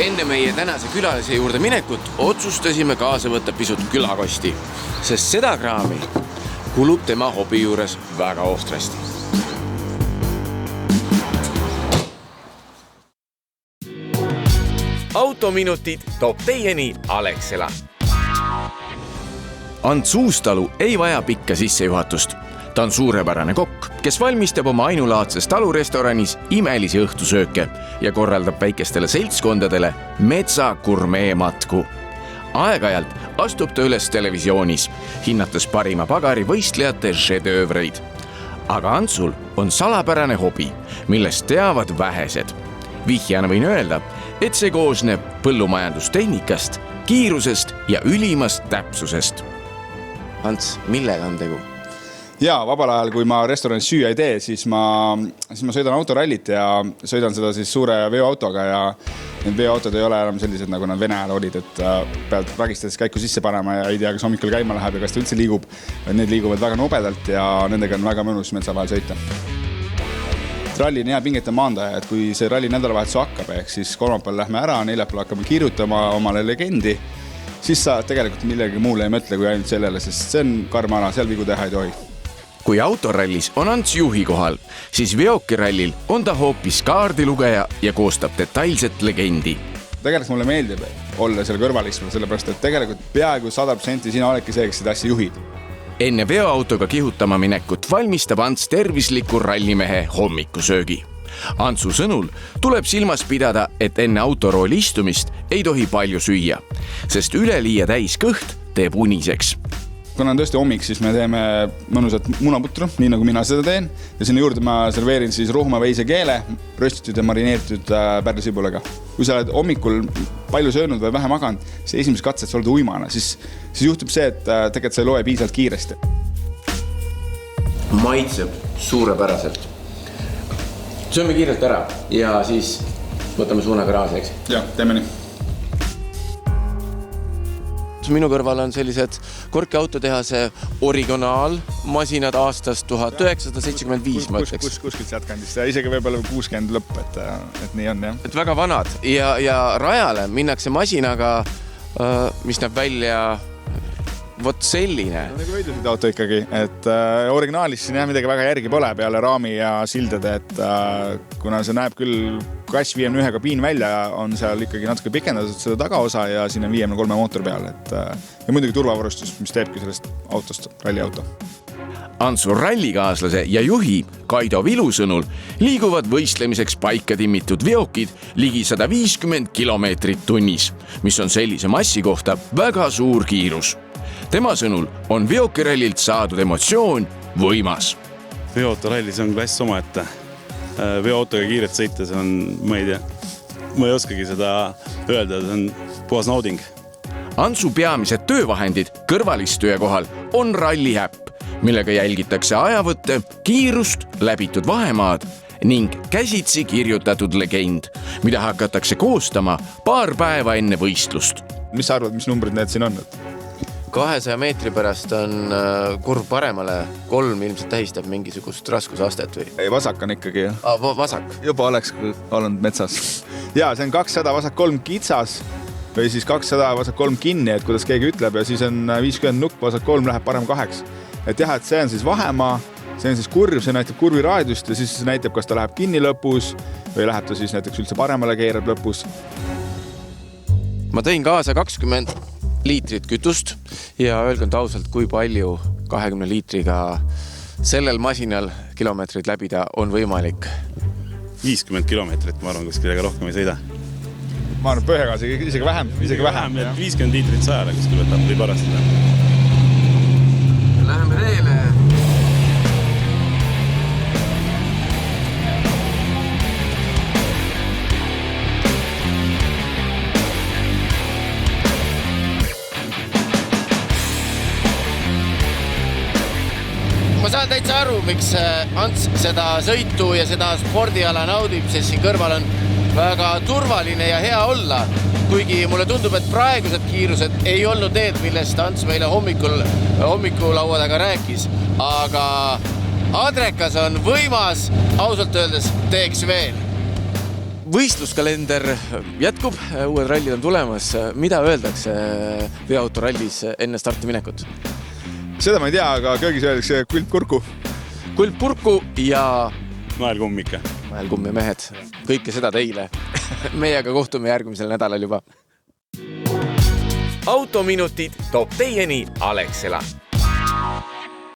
Enne meie tänase külalise juurde minekut otsustasime kaasa võtta pisut külakosti, sest seda kraami kulub tema hobi juures väga ohtrasti. Autominutid toob teieni Alexela. Ants Uustalu ei vaja pikka sissejuhatust. Ta on suurepärane kokk, kes valmistab oma ainulaadses talurestoranis imelisi õhtusööke ja korraldab väikestele seltskondadele metsagurmeematku. Aeg-ajalt astub ta üles televisioonis, hinnates parima pagari võistlejate šedöövreid. Aga Antsul on salapärane hobi, millest teavad vähesed. Vihjana võin öelda, et see koosneb põllumajandustehnikast, kiirusest ja ülimast täpsusest. Ants, millega on tegu? Jaa, vabal ajal, kui ma restoranis süüa ei tee, siis ma sõidan autorallit ja sõidan seda siis suure veoautoga ja need veoautod ei ole enam sellised, nagu nad Vene ajal olid, et pead vägistades käiku sisse panema ja ei tea, kas hommikul käima läheb ja kas ta üldse liigub. Need liiguvad väga nobedalt ja nendega on väga mõnus metsa vahel sõita. Ralli on hea pingete maandaja, et kui see ralli nädalavahetus hakkab, ehk siis kolmapäeval lähme ära, neljapäeval hakkame kirjutama omale legendi, siis sa tegelikult millegi muule ei mõtle kui ainult sellele, sest see on karmana, seal vigu teha ei tohi. Kui autorallis on Ants juhi kohal, siis veokirallil on ta hoopis kaardilugeja ja koostab detailset legendi. Tegelikult mulle meeldib olla selle kõrvalistmel, sellepärast, et tegelikult peaaegu 100% sina oledki see, kes seda asja juhid. Enne veoautoga kihutama minekut valmistab Ants tervisliku rallimehe hommikusöögi. Antsu sõnul tuleb silmas pidada, et enne autorooli istumist ei tohi palju süüa, sest üleliia täis kõht teeb uniseks. Kuna on tõesti hommik, siis me teeme mõnusat munaputru, nii nagu mina seda teen. Ja sinna juurde ma serveerin siis ruhma veise keele, röstitud ja marineeritud pärlisibulega. Kui sa oled hommikul palju söönud või vähe maganud, see esimest katset sa oled uimana, siis juhtub see, et tegelikult sa ei loe piisavalt kiiresti. Maitseb suurepäraselt. Sööme kiirelt ära ja siis võtame suuna kraasi, eks? Jah, teeme nii. Minu kõrval on sellised Korki autotehase originaalmasinad aastast 1975, ma ütleks. Kuskilt sealt kandist ja isegi võib-olla 60 lõpp, et nii on, jah. Et väga vanad ja rajale minnakse masinaga, mis näeb välja vot selline. Nagu võidlusid auto ikkagi, et originaalis siin midagi väga järgi pole peale raami ja sildade, et kuna see näeb küll Kass 51 kabiin välja, on seal ikkagi natuke pikendatud seda tagaosa ja siin on 53 mootor peal, ja muidugi turvavarustus, mis teebki sellest autost ralliauto. Antsu rallikaaslase ja juhi Kaido Vilu sõnul liiguvad võistlemiseks paika timmitud veokid ligi 150 kilomeetrit tunnis, mis on sellise massi kohta väga suur kiirus. Tema sõnul on veokirallilt saadud emotsioon võimas. Veoautorallis on klass oma, et veoautoga kiiret sõita, see on, ma ei tea, ma ei oskagi seda öelda, see on puhas nauding. Antsu peamised töövahendid kõrvalistuja kohal on ralliäpp, millega jälgitakse ajavõtte, kiirust, läbitud vahemaad ning käsitsi kirjutatud legend, mida hakatakse koostama paar päeva enne võistlust. Mis sa arvad, mis numbrid need siin on? 200 meetri pärast on kurv paremale, 3 ilmselt tähistab mingisugust raskusastet või? Ei, vasak on ikkagi. Vasak? Juba oleks olnud metsas. Ja, see on 200 vasak 3 kitsas või siis 200 vasak 3 kinni, et kuidas keegi ütleb ja siis on 50 nukk, vasak 3 läheb parem 8. Et jah, et see on siis vahemaa, see on siis kurv, see näitab kurvi raadust ja siis näitab, kas ta läheb kinni lõpus või läheb ta siis näiteks üldse paremale keerab lõpus. Ma tõin kaasa 20 liitrit kütust ja öelgand ausalt, kui palju 20 liitriga sellel masinal kilomeetrit läbida on võimalik? 50 kilomeetrit, ma arvan, kus kellega rohkem ei sõida. Ma arvan, põhjagaas isegi vähem. 50 liitrit 100, kus küll võtab võib arvestada. Läheme teele. Ma saan täitsa aru, miks Ants seda sõitu ja seda spordiala naudib, sest siin kõrval on väga turvaline ja hea olla. Kuigi mulle tundub, et praegused kiirused ei olnud need, millest Ants meile hommikulaua taga rääkis. Aga Adrekas on võimas, ausalt öeldes teeks veel. võistluskalender jätkub, uued rallid on tulemas. Mida öeldakse veoautorallis enne starti minekut? Seda ma ei tea, aga köögis öeldakse kulp kurku. Kulp kurku ja naelkumm ikka. Naelkumm ja mehed. Kõike seda teile. Meiega kohtume järgmisel nädalal juba. Autominutid toob teieni Alexela.